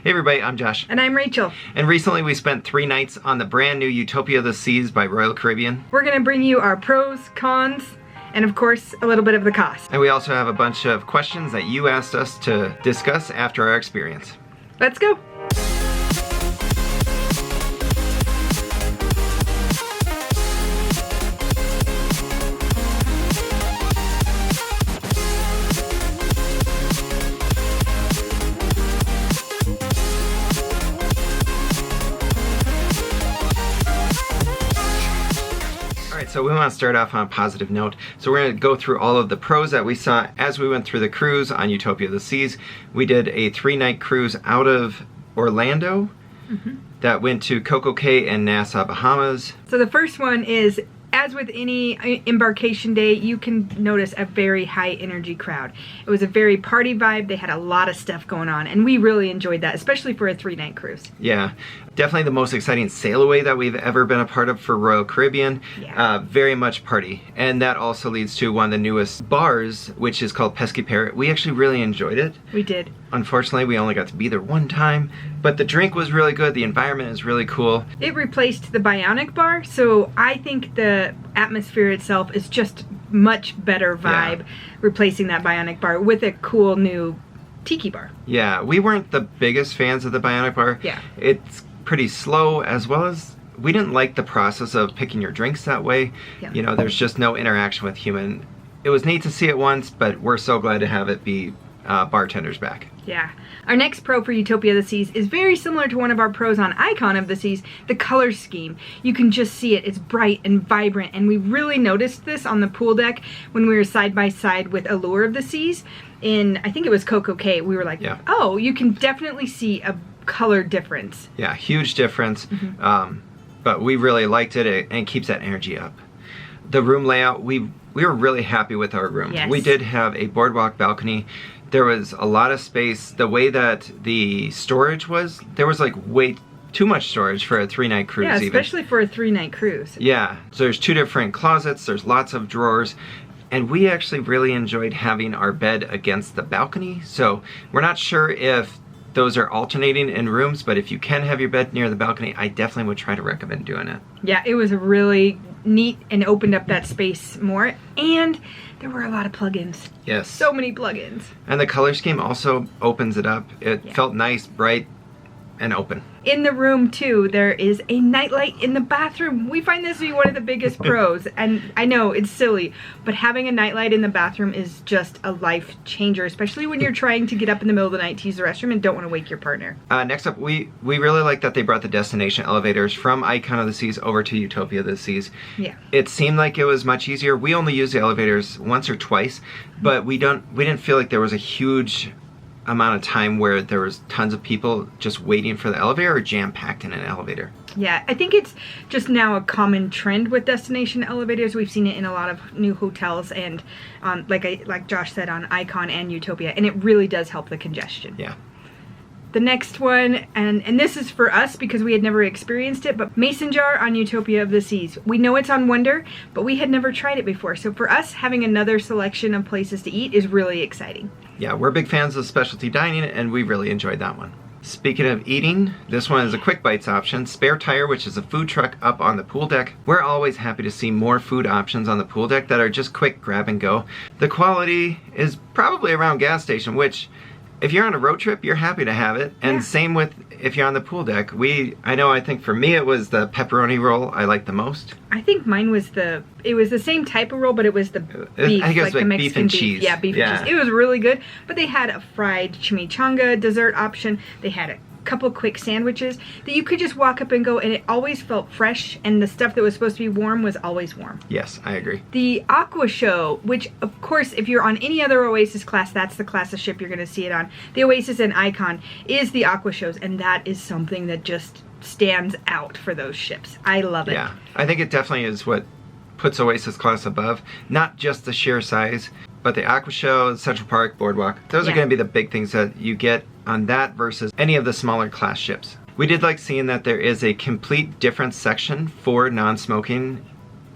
Hey everybody, I'm Josh. And I'm Rachel. And recently we spent 3 nights on the brand new Utopia of the Seas by Royal Caribbean. We're going to bring you our pros, cons, and of course, a little bit of the cost. And we also have a bunch of questions that you asked us to discuss after our experience. Let's go. So we want to start off on a positive note. So we're going to go through all of the pros that we saw as we went through the cruise on Utopia of the Seas. We did a 3-night cruise out of Orlando that went to Coco Cay and Nassau, Bahamas. So the first one is, as with any embarkation day, you can notice a very high energy crowd. It was a very party vibe. They had a lot of stuff going on, and we really enjoyed that, especially for a 3-night cruise. Yeah, definitely the most exciting sail away that we've ever been a part of for Royal Caribbean. Yeah. Very much party. And that also leads to one of the newest bars, which is called Pesky Parrot. We actually really enjoyed it. We did. Unfortunately, we only got to be there one time, but the drink was really good. The environment is really cool. It replaced the Bionic bar, so I think the atmosphere itself is just much better vibe, replacing that Bionic bar with a cool new tiki bar. Yeah, we weren't the biggest fans of the Bionic bar. Yeah. It's pretty slow, as well as we didn't like the process of picking your drinks that way. Yeah. You know, there's just no interaction with human. It was neat to see it once, but we're so glad to have it be bartenders back. Yeah. Our next pro for Utopia of the Seas is very similar to one of our pros on Icon of the Seas, the color scheme. You can just see it. It's bright and vibrant, and we really noticed this on the pool deck when we were side by side with Allure of the Seas in, I think it was Coco Cay. We were like, oh, you can definitely see a color difference. Yeah, huge difference. But we really liked it, and it keeps that energy up. The room layout, we were really happy with our room. Yes. We did have a boardwalk balcony. There was a lot of space. The way that the storage was, there was like way too much storage for a 3-night cruise. Yeah, especially for a 3-night cruise. Yeah, so there's 2 different closets, there's lots of drawers, and we actually really enjoyed having our bed against the balcony. So we're not sure if those are alternating in rooms, but if you can have your bed near the balcony, I definitely would try to recommend doing it. Yeah, it was really neat and opened up that space more, and there were a lot of plugins. Yes. So many plugins. And the color scheme also opens it up. It felt nice, bright, and open. In the room too, there is a nightlight in the bathroom. We find this to be one of the biggest pros, and I know it's silly, but having a nightlight in the bathroom is just a life changer, especially when you're trying to get up in the middle of the night to use the restroom and don't want to wake your partner. Next up, we really like that they brought the destination elevators from Icon of the Seas over to Utopia of the Seas. Yeah. It seemed like it was much easier. We only used the elevators once or twice, but we didn't feel like there was a huge amount of time where there was tons of people just waiting for the elevator or jam-packed in an elevator. Yeah, I think it's just now a common trend with destination elevators. We've seen it in a lot of new hotels and like Josh said, on Icon and Utopia, and it really does help the congestion. Yeah. The next one, and this is for us because we had never experienced it, but Mason Jar on Utopia of the Seas. We know it's on Wonder, but we had never tried it before. So for us, having another selection of places to eat is really exciting. Yeah, we're big fans of specialty dining, and we really enjoyed that one. Speaking of eating, this one is a quick bites option. Spare Tire, which is a food truck up on the pool deck. We're always happy to see more food options on the pool deck that are just quick grab and go. The quality is probably around gas station, which if you're on a road trip, you're happy to have it. And same with if you're on the pool deck. I think for me it was the pepperoni roll I liked the most. I think mine was it was the same type of roll, but it was the beef. I think it was like the Mexican beef and cheese. Yeah, beef and cheese. It was really good, but they had a fried chimichanga dessert option. They had a couple quick sandwiches that you could just walk up and go, and it always felt fresh, and the stuff that was supposed to be warm was always warm. Yes, I agree. The Aqua Show, which of course if you're on any other Oasis class, that's the class of ship you're going to see it on. The Oasis and Icon is the Aqua Shows, and that is something that just stands out for those ships. I love it. Yeah, I think it definitely is what puts Oasis class above, not just the sheer size, but the Aqua Show, Central Park, Boardwalk. Those are going to be the big things that you get on that versus any of the smaller class ships. We did like seeing that there is a complete different section for non-smoking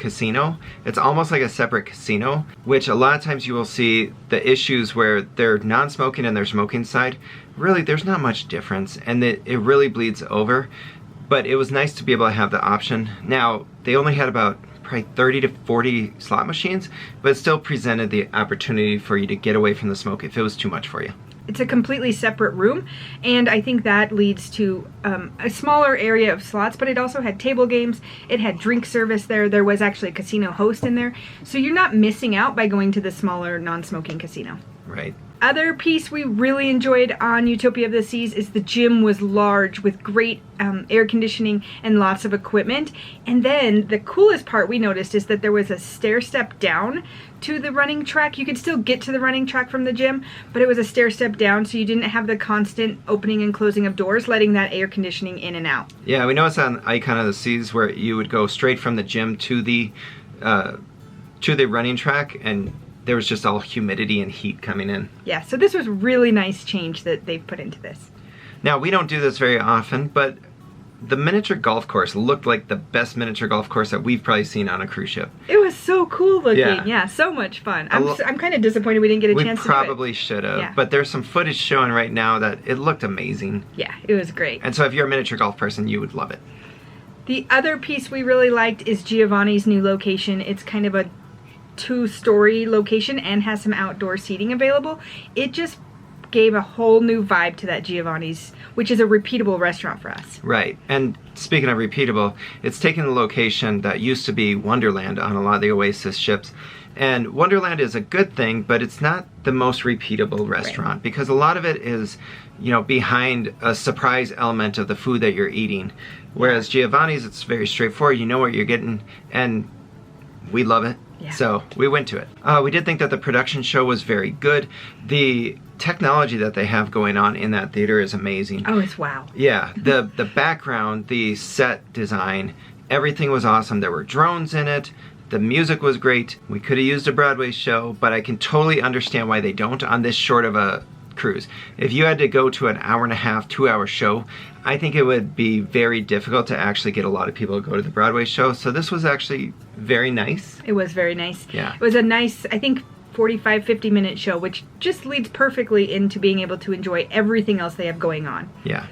casino. It's almost like a separate casino, which a lot of times you will see the issues where they're non-smoking and they're smoking side. Really, there's not much difference, and it really bleeds over. But it was nice to be able to have the option. Now, they only had about probably 30 to 40 slot machines, but it still presented the opportunity for you to get away from the smoke if it was too much for you. It's a completely separate room, and I think that leads to a smaller area of slots, but it also had table games, it had drink service there, there was actually a casino host in there, so you're not missing out by going to the smaller non-smoking casino. Right. Other piece we really enjoyed on Utopia of the Seas is the gym was large with great air conditioning and lots of equipment. And then the coolest part we noticed is that there was a stair step down to the running track. You could still get to the running track from the gym, but it was a stair step down, so you didn't have the constant opening and closing of doors, letting that air conditioning in and out. Yeah, we noticed on Icon of the Seas where you would go straight from the gym to the running track, and there was just all humidity and heat coming in. Yeah, so this was really nice change that they've put into this. Now, we don't do this very often, but the miniature golf course looked like the best miniature golf course that we've probably seen on a cruise ship. It was so cool looking. Yeah. Yeah, so much fun. I'm kind of disappointed we didn't get a chance to do it. We probably should have, Yeah. but there's some footage showing right now that it looked amazing. Yeah, it was great. And so if you're a miniature golf person, you would love it. The other piece we really liked is Giovanni's new location. It's kind of a two-story location and has some outdoor seating available. It just gave a whole new vibe to that Giovanni's, which is a repeatable restaurant for us. Right. And speaking of repeatable, it's taken the location that used to be Wonderland on a lot of the Oasis ships. And Wonderland is a good thing, but it's not the most repeatable restaurant, right, because a lot of it is, you know, behind a surprise element of the food that you're eating. Whereas Giovanni's, it's very straightforward. You know what you're getting, and we love it. Yeah. So we went to it. We did think that the production show was very good. The technology that they have going on in that theater is amazing. Oh, it's wow. Yeah, the background, the set design, everything was awesome. There were drones in it. The music was great. We could have used a Broadway show, but I can totally understand why they don't on this short of a cruise. If you had to go to an hour and a half, 2-hour show, I think it would be very difficult to actually get a lot of people to go to the Broadway show. So this was actually very nice. It was very nice. Yeah. It was a nice, I think, 45, 50-minute show, which just leads perfectly into being able to enjoy everything else they have going on. Yeah.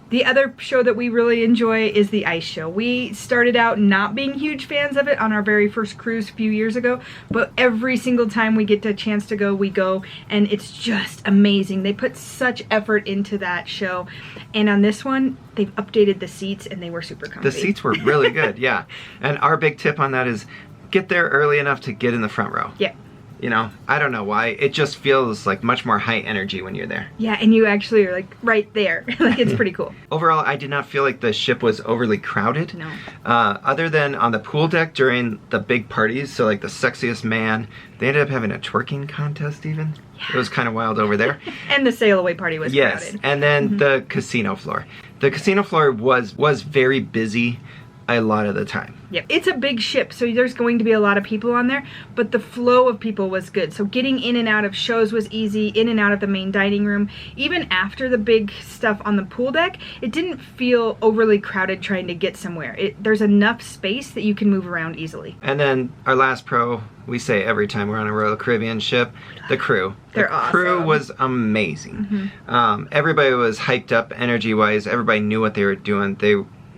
The other show that we really enjoy is the ice show. We started out not being huge fans of it on our very first cruise a few years ago, but every single time we get a chance to go, we go, and it's just amazing. They put such effort into that show, and on this one, they've updated the seats, and they were super comfy. The seats were really good, yeah. And our big tip on that is get there early enough to get in the front row. Yeah. You know, I don't know why. It just feels like much more high energy when you're there. Yeah, and you actually are like right there. Like, it's pretty cool. Overall, I did not feel like the ship was overly crowded. No. Other than on the pool deck during the big parties, so like the sexiest man, they ended up having a twerking contest even. Yeah. It was kind of wild over there. And the sail away party was crowded. And then the casino floor. The casino floor was very busy a lot of the time. Yep. It's a big ship, so there's going to be a lot of people on there, but the flow of people was good. So getting in and out of shows was easy, in and out of the main dining room. Even after the big stuff on the pool deck, it didn't feel overly crowded trying to get somewhere. There's enough space that you can move around easily. And then our last pro, we say every time we're on a Royal Caribbean ship, the crew. They're awesome. The crew was amazing. Everybody was hyped up energy-wise. Everybody knew what they were doing.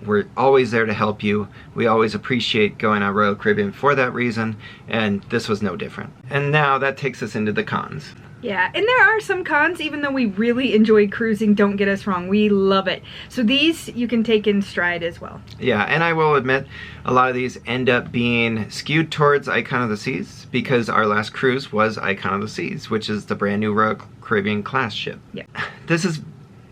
We're always there to help you. We always appreciate going on Royal Caribbean for that reason, and this was no different. And now that takes us into the cons. Yeah, and there are some cons, even though we really enjoy cruising, don't get us wrong, we love it. So these you can take in stride as well. Yeah, and I will admit, a lot of these end up being skewed towards Icon of the Seas, because our last cruise was Icon of the Seas, which is the brand new Royal Caribbean class ship. Yep. This is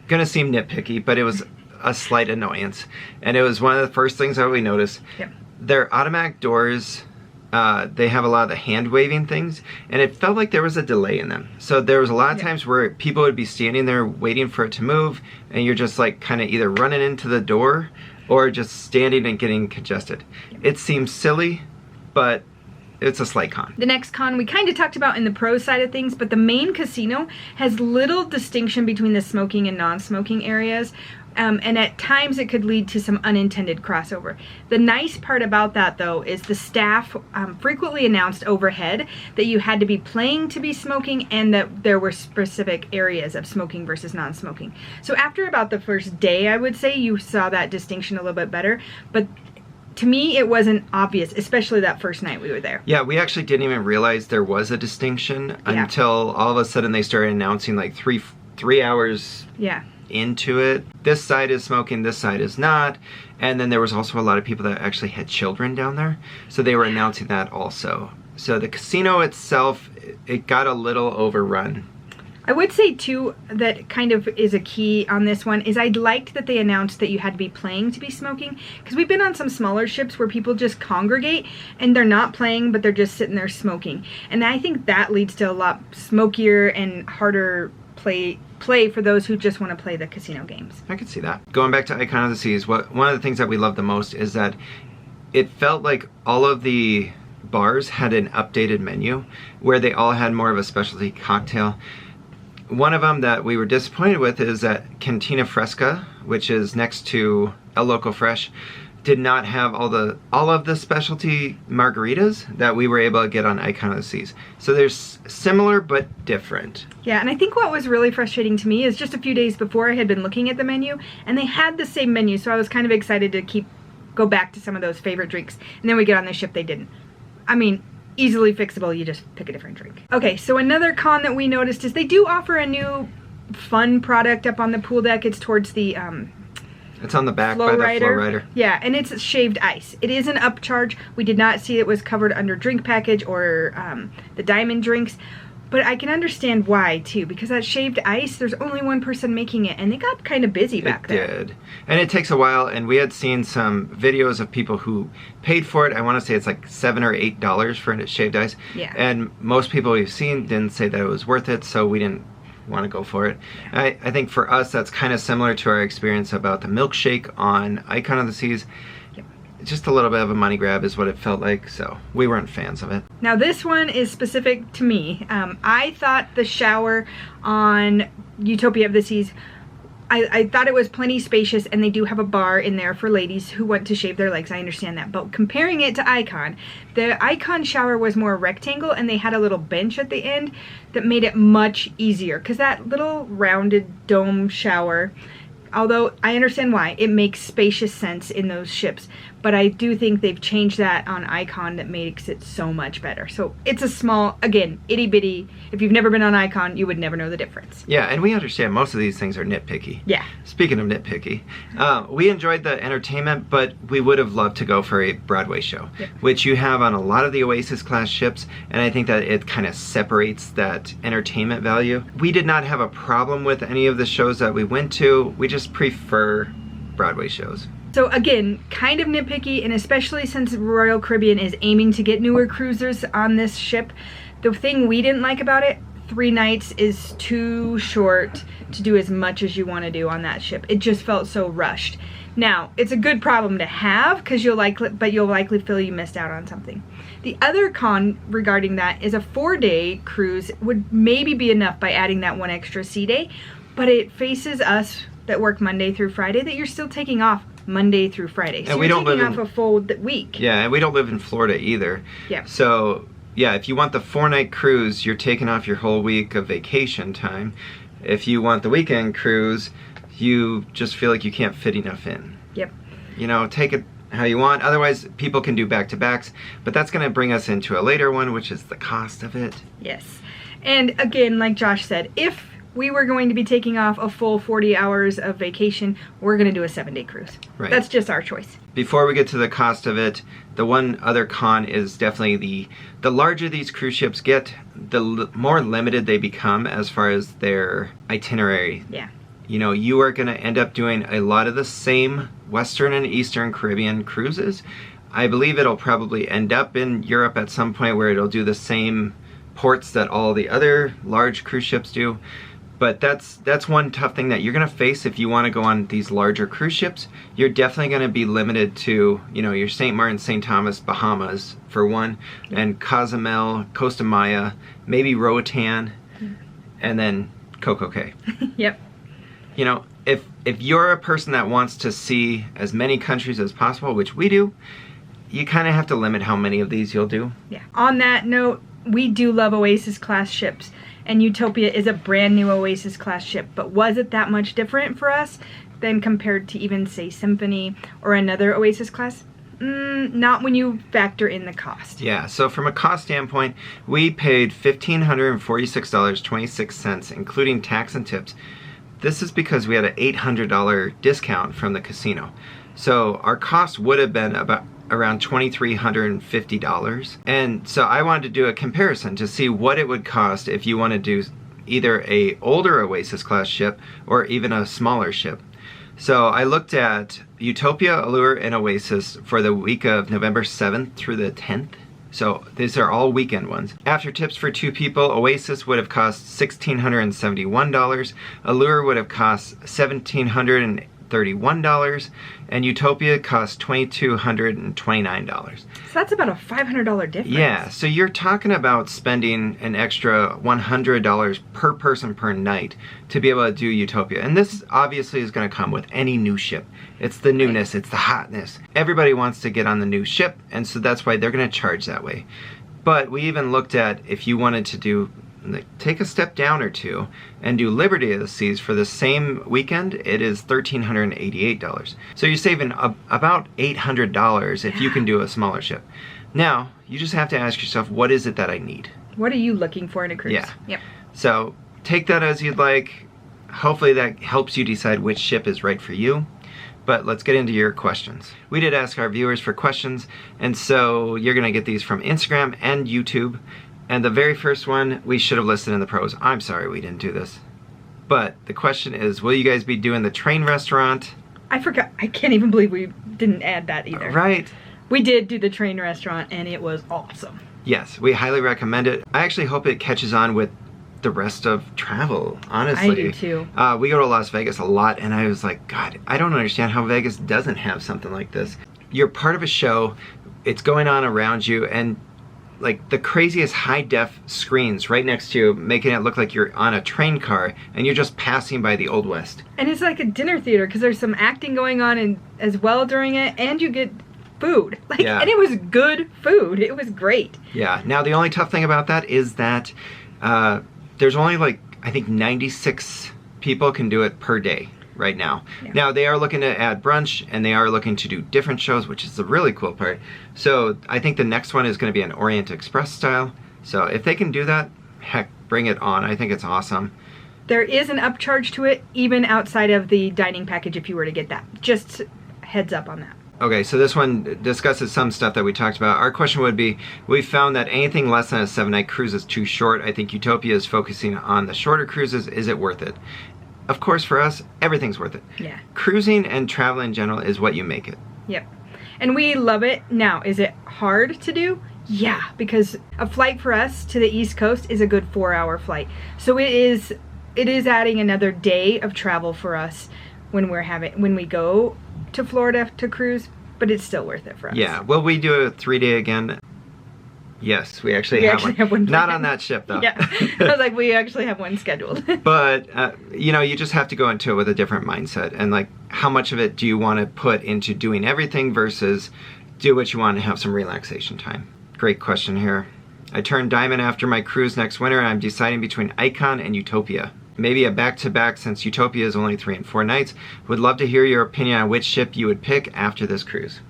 gonna seem nitpicky, but it was a slight annoyance, and it was one of the first things that we noticed. Yep. Their automatic doors, they have a lot of the hand waving things, and it felt like there was a delay in them. So there was a lot of times where people would be standing there waiting for it to move, and you're just like kind of either running into the door or just standing and getting congested. It seems silly, but it's a slight con. The next con we kind of talked about in the pros side of things, but the main casino has little distinction between the smoking and non-smoking areas. And at times it could lead to some unintended crossover. The nice part about that, though, is the staff frequently announced overhead that you had to be playing to be smoking and that there were specific areas of smoking versus non-smoking. So after about the first day, I would say, you saw that distinction a little bit better. But to me, it wasn't obvious, especially that first night we were there. Yeah, we actually didn't even realize there was a distinction until all of a sudden they started announcing like three hours into it. This side is smoking, this side is not. And then there was also a lot of people that actually had children down there. So they were announcing that also. So the casino itself, it got a little overrun. I would say too, that kind of is a key on this one, is I liked that they announced that you had to be playing to be smoking, because we've been on some smaller ships where people just congregate and they're not playing, but they're just sitting there smoking. And I think that leads to a lot smokier and harder play for those who just want to play the casino games. I could see that. Going back to Icon of the Seas, one of the things that we love the most is that it felt like all of the bars had an updated menu where they all had more of a specialty cocktail. One of them that we were disappointed with is that Cantina Fresca, which is next to El Loco Fresh, did not have all of the specialty margaritas that we were able to get on Icon of the Seas. So there's similar but different. Yeah, and I think what was really frustrating to me is just a few days before I had been looking at the menu, and they had the same menu, so I was kind of excited to go back to some of those favorite drinks. And then we get on the ship, they didn't. I mean, easily fixable, you just pick a different drink. Okay, so another con that we noticed is they do offer a new fun product up on the pool deck. It's towards the it's on the back by the flow rider. Yeah, and it's shaved ice. It is an upcharge. We did not see it was covered under drink package or the diamond drinks. But I can understand why, too, because that shaved ice, there's only one person making it, and they got kind of busy back there. It did. And it takes a while, and we had seen some videos of people who paid for it. I want to say it's like $7 or $8 for shaved ice. Yeah. And most people we've seen didn't say that it was worth it, so we didn't want to go for it. Yeah. I think for us, that's kind of similar to our experience about the milkshake on Icon of the Seas. Just a little bit of a money grab is what it felt like, so we weren't fans of it. Now this one is specific to me. I thought the shower on Utopia of the Seas, I thought it was plenty spacious, and they do have a bar in there for ladies who want to shave their legs. I understand that. But comparing it to Icon, the Icon shower was more rectangle, and they had a little bench at the end that made it much easier, because that little rounded dome shower, although I understand why, it makes spacious sense in those ships. But I do think they've changed that on Icon that makes it so much better. So it's a small, again, itty bitty. If you've never been on Icon, you would never know the difference. Yeah, and we understand most of these things are nitpicky. Yeah. Speaking of nitpicky, we enjoyed the entertainment, but we would have loved to go for a Broadway show, which you have on a lot of the Oasis class ships, and I think that it kind of separates that entertainment value. We did not have a problem with any of the shows that we went to. We just prefer Broadway shows. So again, kind of nitpicky, and especially since Royal Caribbean is aiming to get newer cruisers on this ship, the thing we didn't like about it, 3 nights is too short to do as much as you want to do on that ship. It just felt so rushed. Now, it's a good problem to have, because you'll likely feel you missed out on something. The other con regarding that is a 4-day cruise would maybe be enough by adding that one extra sea day, but it faces us that work Monday through Friday that you're still taking off Monday through Friday. So and we don't taking live off a full week. Yeah, and we don't live in Florida either. Yeah. So, yeah, if you want the 4-night cruise, you're taking off your whole week of vacation time. If you want the weekend cruise, you just feel like you can't fit enough in. Yep. You know, take it how you want. Otherwise, people can do back-to-backs, but that's going to bring us into a later one, which is the cost of it. Yes. And again, like Josh said, if we were going to be taking off a full 40 hours of vacation, we're going to do a 7-day cruise. Right. That's just our choice. Before we get to the cost of it, the one other con is definitely the larger these cruise ships get, the more limited they become as far as their itinerary. Yeah. You know, you are going to end up doing a lot of the same Western and Eastern Caribbean cruises. I believe it'll probably end up in Europe at some point where it'll do the same ports that all the other large cruise ships do. But that's one tough thing that you're going to face if you want to go on these larger cruise ships. You're definitely going to be limited to, you know, your St. Martin, St. Thomas, Bahamas for one, and Cozumel, Costa Maya, maybe Roatan, and then Coco Cay. Yep. You know, if you're a person that wants to see as many countries as possible, which we do, you kind of have to limit how many of these you'll do. Yeah. On that note, we do love Oasis class ships, and Utopia is a brand new Oasis class ship, but was it that much different for us than compared to even, say, Symphony or another Oasis class? Not when you factor in the cost. Yeah, so from a cost standpoint, we paid $1,546.26, including tax and tips. This is because we had an $800 discount from the casino. So our cost would have been around $2,350. And so I wanted to do a comparison to see what it would cost if you want to do either a older Oasis class ship or even a smaller ship. So I looked at Utopia, Allure, and Oasis for the week of November 7th through the 10th. So these are all weekend ones. After tips for 2 people, Oasis would have cost $1,671, Allure would have cost $1,731, and Utopia cost $2,229. So that's about a $500 difference. Yeah, so you're talking about spending an extra $100 per person per night to be able to do Utopia. And this obviously is going to come with any new ship. It's the newness, it's the hotness. Everybody wants to get on the new ship, and so that's why they're going to charge that way. But we even looked at if you wanted to do, take a step down or two and do Liberty of the Seas for the same weekend, it is $1,388. So you're saving about $800 if you can do a smaller ship. Now, you just have to ask yourself, what is it that I need? What are you looking for in a cruise? Yeah. Yep. So take that as you'd like. Hopefully that helps you decide which ship is right for you. But let's get into your questions. We did ask our viewers for questions, and so you're going to get these from Instagram and YouTube. And the very first one, we should have listed in the pros. I'm sorry we didn't do this. But the question is, will you guys be doing the train restaurant? I forgot. I can't even believe we didn't add that either. Right. We did do the train restaurant, and it was awesome. Yes, we highly recommend it. I actually hope it catches on with the rest of travel, honestly. I do too. We go to Las Vegas a lot, and I was like, God, I don't understand how Vegas doesn't have something like this. You're part of a show, it's going on around you, and like the craziest high-def screens right next to you, making it look like you're on a train car, and you're just passing by the Old West. And it's like a dinner theater, because there's some acting going on as well during it, and you get food. And it was good food. It was great. Yeah. Now, the only tough thing about that is that there's only I think 96 people can do it per day right now. Yeah. Now they are looking to add brunch, and they are looking to do different shows, which is the really cool part. So I think the next one is going to be an Orient Express style. So if they can do that, heck, bring it on. I think it's awesome. There is an upcharge to it, even outside of the dining package if you were to get that. Just heads up on that. Okay, so this one discusses some stuff that we talked about. Our question would be, we found that anything less than a 7-night cruise is too short. I think Utopia is focusing on the shorter cruises. Is it worth it? Of course, for us, everything's worth it. Yeah. Cruising and travel in general is what you make it. Yep. And we love it. Now, is it hard to do? Yeah, because a flight for us to the East Coast is a good 4-hour flight. So it is adding another day of travel for us when we go to Florida to cruise, but it's still worth it for us. Yeah. Will we do a 3-day again? Yes, we actually have one. Not on that ship, though. Yeah. I was like, we actually have one scheduled. But, you just have to go into it with a different mindset. And, how much of it do you want to put into doing everything versus do what you want and have some relaxation time? Great question here. I turned Diamond after my cruise next winter, and I'm deciding between Icon and Utopia. Maybe a back-to-back since Utopia is only 3 and 4 nights. Would love to hear your opinion on which ship you would pick after this cruise.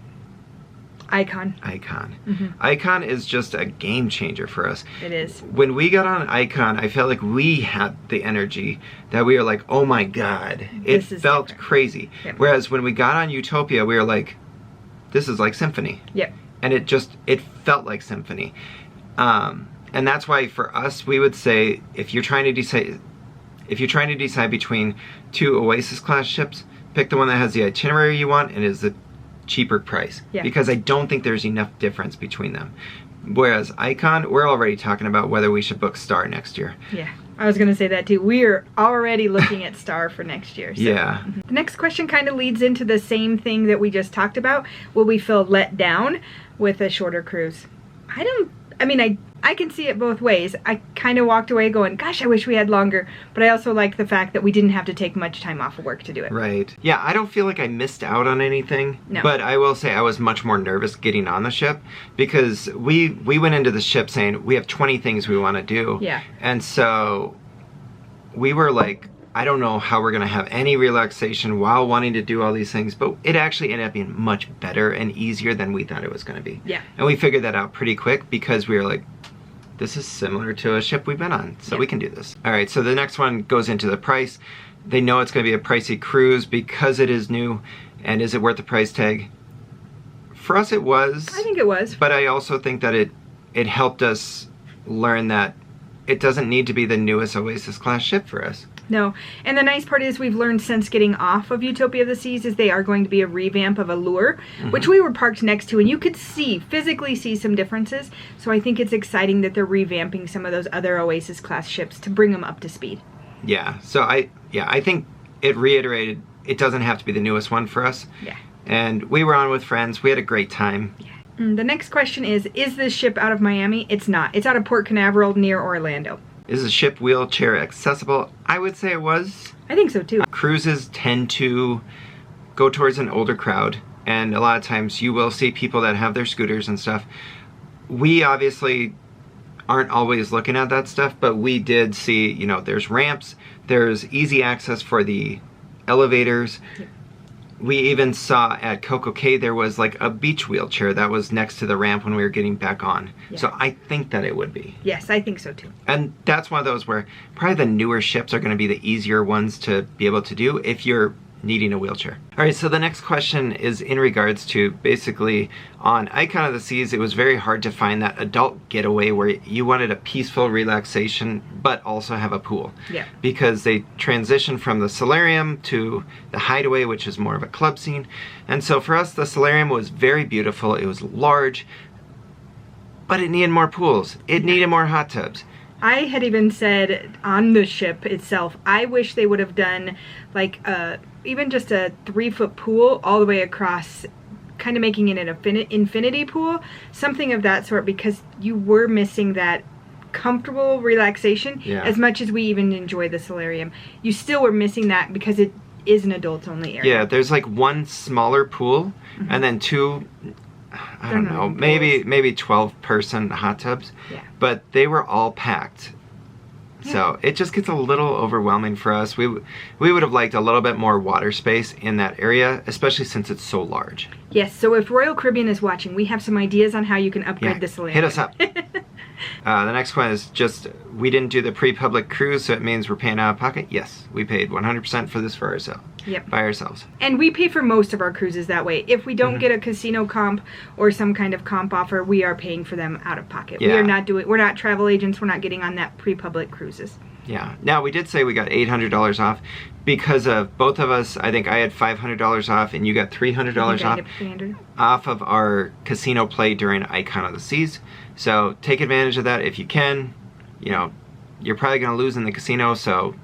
Icon. Mm-hmm. Icon is just a game changer for us. It is. When we got on Icon, I felt like we had the energy that we were like, oh my God. It felt different. Crazy. Yep. Whereas when we got on Utopia, we were like, this is like Symphony. Yep. And it felt like Symphony. And that's why for us, we would say, if you're trying to decide between 2 Oasis class ships, pick the one that has the itinerary you want and is the cheaper price. Yeah. Because I don't think there's enough difference between them. Whereas Icon, we're already talking about whether we should book Star next year. Yeah. I was going to say that too. We are already looking at Star for next year. So. Yeah. The next question kind of leads into the same thing that we just talked about. Will we feel let down with a shorter cruise? I can see it both ways. I kind of walked away going, gosh, I wish we had longer. But I also like the fact that we didn't have to take much time off of work to do it. Right. Yeah, I don't feel like I missed out on anything. No. But I will say I was much more nervous getting on the ship because we went into the ship saying we have 20 things we want to do. Yeah. And so we were like, I don't know how we're going to have any relaxation while wanting to do all these things, but it actually ended up being much better and easier than we thought it was going to be. Yeah. And we figured that out pretty quick because we were like, this is similar to a ship we've been on, so we can do this. All right, so the next one goes into the price. They know it's going to be a pricey cruise because it is new, and is it worth the price tag? For us, it was. I think it was. But I also think that it helped us learn that it doesn't need to be the newest Oasis class ship for us. No. And the nice part is we've learned since getting off of Utopia of the Seas is they are going to be a revamp of Allure, which we were parked next to, and you could physically see some differences. So I think it's exciting that they're revamping some of those other Oasis class ships to bring them up to speed. Yeah. So I think it reiterated it doesn't have to be the newest one for us. Yeah. And we were on with friends. We had a great time. Yeah. The next question is this ship out of Miami? It's not. It's out of Port Canaveral near Orlando. Is the ship wheelchair accessible? I would say it was. I think so too. Cruises tend to go towards an older crowd, and a lot of times you will see people that have their scooters and stuff. We obviously aren't always looking at that stuff, but we did see, there's ramps, there's easy access for the elevators. Yep. We even saw at Coco Cay there was like a beach wheelchair that was next to the ramp when we were getting back on. Yeah. So I think that it would be. Yes, I think so too. And that's one of those where probably the newer ships are going to be the easier ones to be able to do if you're needing a wheelchair. All right, so the next question is in regards to basically on Icon of the Seas, it was very hard to find that adult getaway where you wanted a peaceful relaxation but also have a pool. Yeah. Because they transitioned from the solarium to the hideaway, which is more of a club scene. And so for us, the solarium was very beautiful. It was large, but it needed more pools. It needed more hot tubs. I had even said on the ship itself, I wish they would have done like even just a 3-foot pool all the way across, kind of making it an infinity pool, something of that sort, because you were missing that comfortable relaxation. Yeah. As much as we even enjoy the solarium. You still were missing that because it is an adults only area. Yeah, there's like one smaller pool and then two, I don't know, maybe 12-person hot tubs. Yeah. But they were all packed. So it just gets a little overwhelming for us. We would have liked a little bit more water space in that area, especially since it's so large. Yes, so if Royal Caribbean is watching, we have some ideas on how you can upgrade the solarium. Hit us up. The next one is just, we didn't do the pre-public cruise, so it means we're paying out of pocket. Yes, we paid 100% for this for ourselves. Yep. By ourselves. And we pay for most of our cruises that way. If we don't get a casino comp or some kind of comp offer, we are paying for them out of pocket. Yeah. We're not travel agents, we're not getting on that pre-public cruises. Yeah. Now, we did say we got $800 off because of both of us. I think I had $500 off and you got $300 off of our casino play during Icon of the Seas. So take advantage of that if you can. You're probably going to lose in the casino, so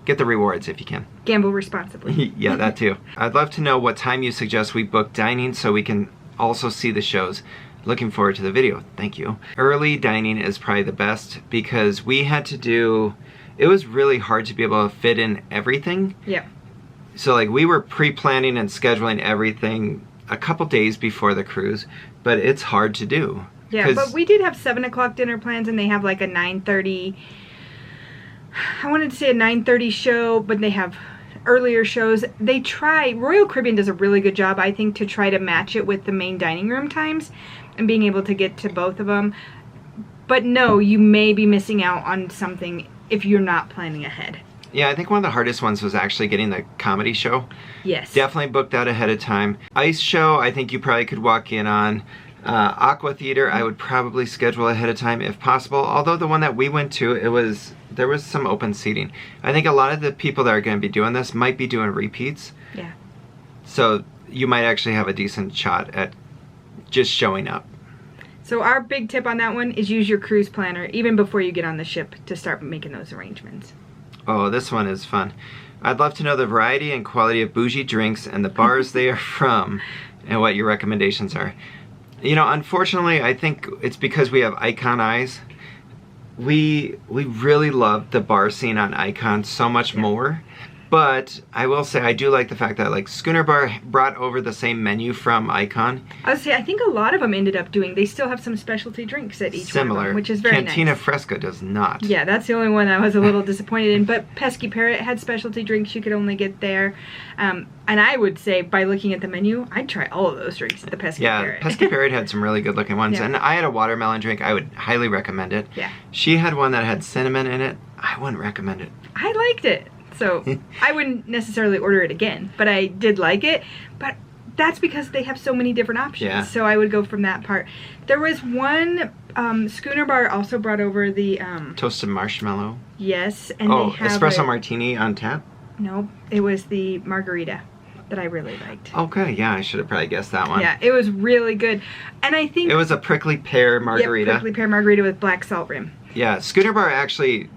get the rewards if you can. Gamble responsibly. Yeah, that too. I'd love to know what time you suggest we book dining so we can also see the shows. Looking forward to the video. Thank you. Early dining is probably the best because we had to do, it was really hard to be able to fit in everything. Yeah. So like we were pre-planning and scheduling everything a couple days before the cruise, but it's hard to do. Yeah, but we did have 7 o'clock dinner plans and they have like a 9:30, I wanted to say a 9:30 show, but they have earlier shows. Royal Caribbean does a really good job, I think, to try to match it with the main dining room times and being able to get to both of them. But no, you may be missing out on something if you're not planning ahead. Yeah, I think one of the hardest ones was actually getting the comedy show. Yes. Definitely booked that ahead of time. Ice show, I think you probably could walk in on. Aqua Theater, I would probably schedule ahead of time if possible. Although the one that we went to, there was some open seating. I think a lot of the people that are going to be doing this might be doing repeats. Yeah. So you might actually have a decent shot at just showing up. So our big tip on that one is use your cruise planner even before you get on the ship to start making those arrangements. Oh, this one is fun. I'd love to know the variety and quality of bougie drinks and the bars they are from and what your recommendations are. You know, unfortunately, I think it's because we have Icon eyes. We really love the bar scene on Icon so much more. But I will say I do like the fact that like Schooner Bar brought over the same menu from Icon. I would say I think a lot of them ended up doing. They still have some specialty drinks at each one of them, which is very Cantina nice. Fresca does not. Yeah, that's the only one I was a little disappointed in. But Pesky Parrot had specialty drinks you could only get there. And I would say by looking at the menu, I'd try all of those drinks at the Pesky Parrot. Yeah, Pesky Parrot had some really good looking ones. Yeah. And I had a watermelon drink. I would highly recommend it. Yeah. She had one that had cinnamon in it. I wouldn't recommend it. I liked it. So I wouldn't necessarily order it again, but I did like it. But that's because they have so many different options. Yeah. So I would go from that part. There was one, Schooner Bar also brought over the... Toasted marshmallow. Yes. And Oh, they have espresso martini on tap? No, it was the margarita that I really liked. Okay, yeah, I should have probably guessed that one. Yeah, it was really good. And I think... It was a prickly pear margarita. Yeah, prickly pear margarita with black salt rim. Yeah, Schooner Bar actually...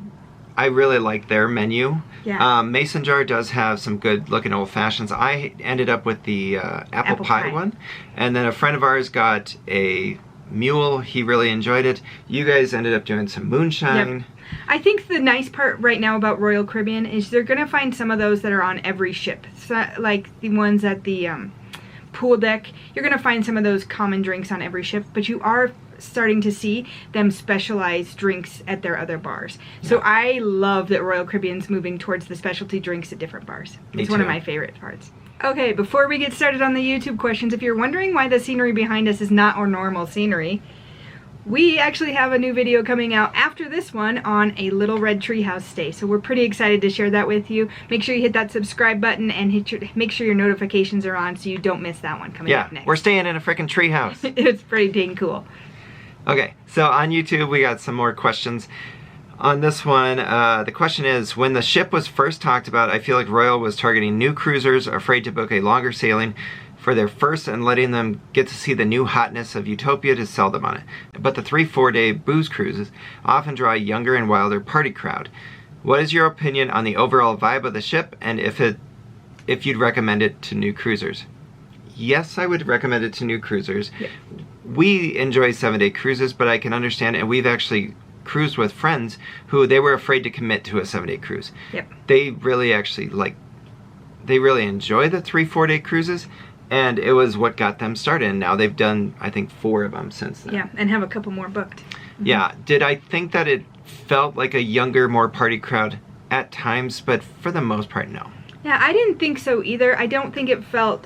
I really like their menu. Yeah. Mason Jar does have some good looking old fashions. I ended up with the apple pie one. And then a friend of ours got a mule. He really enjoyed it. You guys ended up doing some moonshine. Yep. I think the nice part right now about Royal Caribbean is they're going to find some of those that are on every ship. So, like the ones at the pool deck. You're going to find some of those common drinks on every ship. But you are starting to see them specialize drinks at their other bars. So I love that Royal Caribbean's moving towards the specialty drinks at different bars. It's one of my favorite parts. Okay, before we get started on the YouTube questions, if you're wondering why the scenery behind us is not our normal scenery, we actually have a new video coming out after this one on a Little Red Treehouse stay. So we're pretty excited to share that with you. Make sure you hit that subscribe button and make sure your notifications are on so you don't miss that one coming up next. We're staying in a freaking treehouse. It's pretty dang cool. Okay, so on YouTube we got some more questions. On this one, the question is, when the ship was first talked about, I feel like Royal was targeting new cruisers afraid to book a longer sailing for their first and letting them get to see the new hotness of Utopia to sell them on it. But the 3-4 day booze cruises often draw a younger and wilder party crowd. What is your opinion on the overall vibe of the ship and if you'd recommend it to new cruisers? Yes, I would recommend it to new cruisers. Yeah. We enjoy 7-day cruises, but I can understand, and we've actually cruised with friends who they were afraid to commit to a 7-day cruise. Yep. They really actually they really enjoy the 3-4 day cruises, and it was what got them started. And now they've done, I think, 4 of them since then. Yeah, and have a couple more booked. Mm-hmm. Yeah. Did I think that it felt like a younger, more party crowd at times? But for the most part, no. Yeah, I didn't think so either. I don't think it felt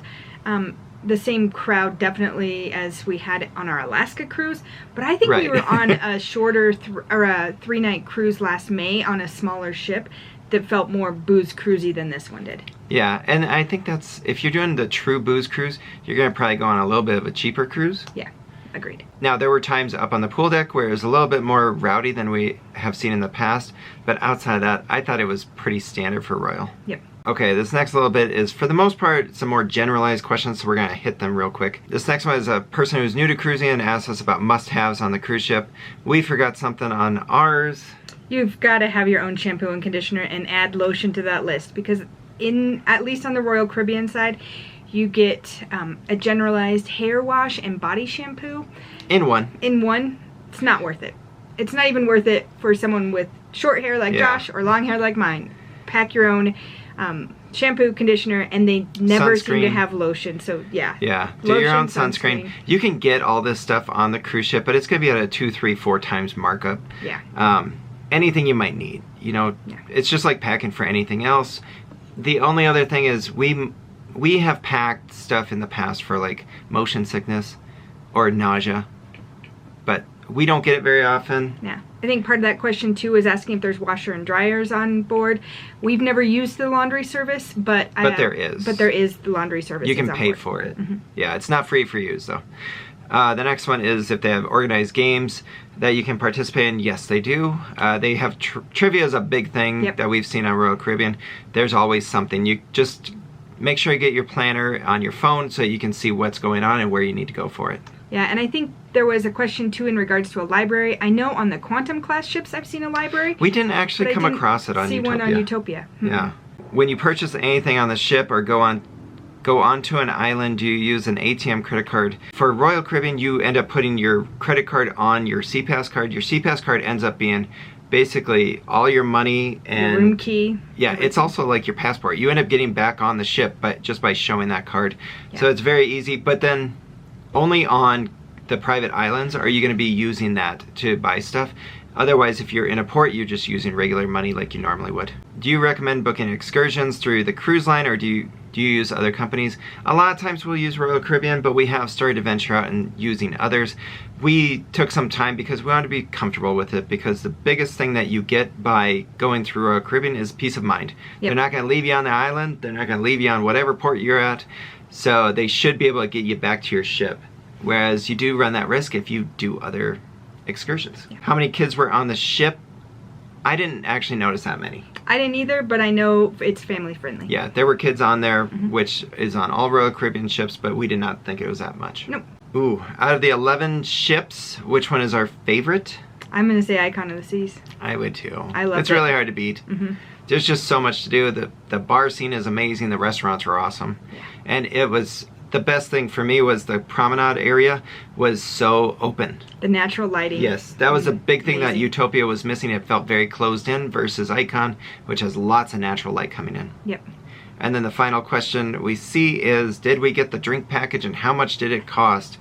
the same crowd definitely as we had on our Alaska cruise, but I think we were on a shorter or a 3-night cruise last May on a smaller ship that felt more booze cruisy than this one did. Yeah, and I think that's, if you're doing the true booze cruise, you're going to probably go on a little bit of a cheaper cruise. Yeah, agreed. Now, there were times up on the pool deck where it was a little bit more rowdy than we have seen in the past, but outside of that, I thought it was pretty standard for Royal. Yep. Okay, this next little bit is, for the most part, some more generalized questions, so we're going to hit them real quick. This next one is a person who's new to cruising and asked us about must-haves on the cruise ship. We forgot something on ours. You've got to have your own shampoo and conditioner and add lotion to that list, because at least on the Royal Caribbean side, you get a generalized hair wash and body shampoo. In one. In one. It's not worth it. It's not even worth it for someone with short hair like Josh or long hair like mine. Pack your own shampoo, conditioner, and they never seem to have lotion. So yeah. Yeah. Do your own sunscreen. You can get all this stuff on the cruise ship, but it's going to be at a 2, 3, 4 times markup. Yeah. Anything you might need. You know, it's just like packing for anything else. The only other thing is we have packed stuff in the past for like motion sickness or nausea, but we don't get it very often. Yeah. I think part of that question too is asking if there's washer and dryers on board. We've never used the laundry service, but there is. But there is the laundry service. You can pay for it. Mm-hmm. Yeah, it's not free for use though. The next one is if they have organized games that you can participate in. Yes, they do. They have trivia is a big thing that we've seen on Royal Caribbean. There's always something. You just make sure you get your planner on your phone so you can see what's going on and where you need to go for it. Yeah, and I think there was a question too in regards to a library. I know on the Quantum class ships I've seen a library. We didn't actually come across it on see Utopia. one on Utopia. Yeah. When you purchase anything on the ship or go onto an island, you use an ATM credit card. For Royal Caribbean, you end up putting your credit card on your SeaPass card. Your SeaPass card ends up being basically all your money and your room key. Yeah, everything. It's also like your passport. You end up getting back on the ship just by showing that card. Yeah. So it's very easy, but then only on the private islands are you going to be using that to buy stuff. Otherwise, if you're in a port, you're just using regular money like you normally would. Do you recommend booking excursions through the cruise line, or do you use other companies? A lot of times we'll use Royal Caribbean, but we have started to venture out and using others. We took some time because we wanted to be comfortable with it, because the biggest thing that you get by going through Royal Caribbean is peace of mind. Yep. They're not going to leave you on the island. They're not going to leave you on whatever port you're at. So they should be able to get you back to your ship. Whereas you do run that risk if you do other excursions. Yeah. How many kids were on the ship? I didn't actually notice that many. I didn't either, but I know it's family friendly. Yeah, there were kids on there, which is on all Royal Caribbean ships, but we did not think it was that much. Nope. Ooh, out of the 11 ships, which one is our favorite? I'm going to say Icon of the Seas. I would too. I love it. It's really hard to beat. There's just so much to do. The bar scene is amazing. The restaurants were awesome. Yeah. And it was... The best thing for me was the promenade area was so open. The natural lighting. Yes, that was a big thing that Utopia was missing. It felt very closed in versus Icon, which has lots of natural light coming in. Yep. And then the final question we see is, did we get the drink package and how much did it cost?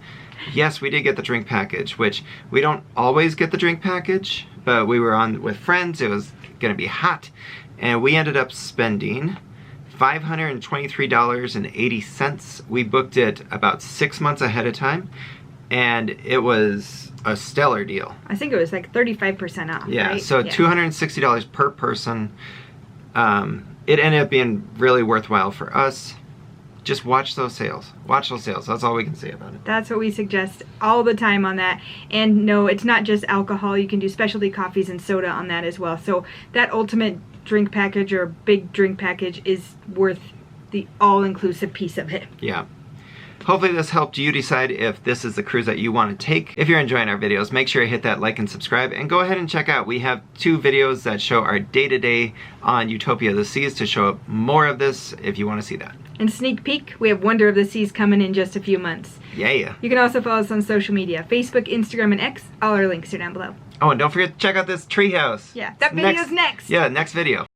Yes, we did get the drink package, which we don't always get the drink package, but we were on with friends. It was going to be hot, and we ended up spending $523.80. We booked it about 6 months ahead of time, and it was a stellar deal. I think it was like 35% off. Yeah, right? so $260 per person. It ended up being really worthwhile for us. Just watch those sales. Watch those sales. That's all we can say about it. That's what we suggest all the time on that. And no, it's not just alcohol. You can do specialty coffees and soda on that as well. So that ultimate drink package or big drink package is worth the all-inclusive piece of it. Yeah. Hopefully this helped you decide if this is the cruise that you want to take. If you're enjoying our videos, make sure you hit that like and subscribe, and go ahead and check out. We have 2 videos that show our day-to-day on Utopia of the Seas to show up more of this if you want to see that. And sneak peek, we have Wonder of the Seas coming in just a few months. Yeah. You can also follow us on social media, Facebook, Instagram, and X. All our links are down below. Oh, and don't forget to check out this treehouse. Yeah, that video's next. Yeah, next video.